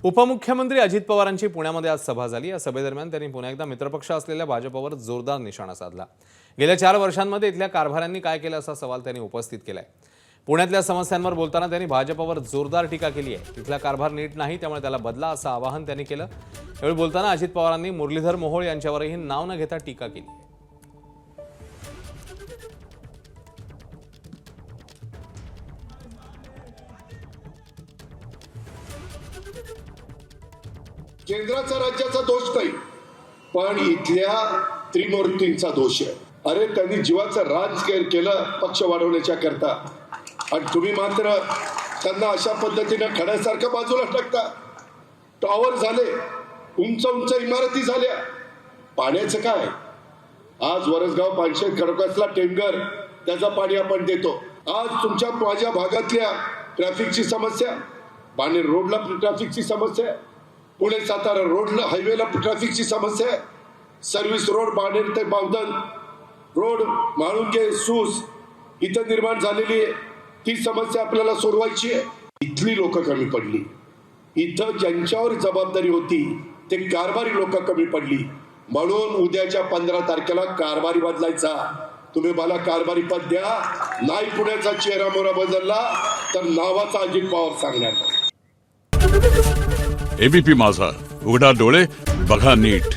उपमुख्यमंत्री अजित पवारांची पुण्यामध्ये आज सभा झाली। या सभेदरम्यान त्यांनी पुन्हा एकदा मित्रपक्ष असलेल्या भाजपवर जोरदार निशाणा साधला। गेल्या 4 वर्षांमध्ये इथल्या कारभाऱ्यांनी काय केलं असा सवाल त्यांनी उपस्थित केलाय। पुण्यातल्या समस्यांवर बोलताना त्यांनी भाजपवर जोरदार टीका केली आहे। इथला कारभार नीट नाही, त्यामुळे त्याला बदला असं आवाहन त्यांनी केलं। यावेळी बोलताना अजित पवारांनी मुरलीधर मोहोळ यांच्यावरही नाव न घेता टीका केली। केंद्राचा राज्याचा दोष नाही, पण इथल्या त्रिमूर्तींचा दोष आहे। अरे त्यांनी जीवाचं राजकारण केलं पक्ष वाढवण्याच्या करता, आणि तुम्ही मात्र त्यांना अशा पद्धतीने खड्यासारखं बाजूला टाकता। टॉवर झाले, उंच उंच इमारती झाल्या, पाण्याचं काय? आज वरसगाव पानशेत खडकवासला टेमघर त्याचं पाणी आपण देतो। आज तुमच्या माझ्या भागातल्या ट्रॅफिकची समस्या, बाणेर रोडला ट्रॅफिकची समस्या, पुणे सातारा रोडला हायवेला ट्रॅफिकची समस्या, सर्व्हिस रोड बाणेर ते बावधन रोड म्हाळुंगे सूस इथं निर्माण झालेली आहे। ती समस्या आपल्याला सोडवायची आहे। इथली लोक कमी पडली, इथं ज्यांच्यावर जबाबदारी होती ते कारभारी लोक कमी पडली, म्हणून उद्याच्या 15 तारखेला कारभारी बदलायचा। तुम्ही मला कारभारी पद द्या, नाही पुण्याचा चेहरा मोहरा बदलला तर नावाचा अजित पवार सांगणार। एबीपी माझा, उघडा डोळे बघा नीट।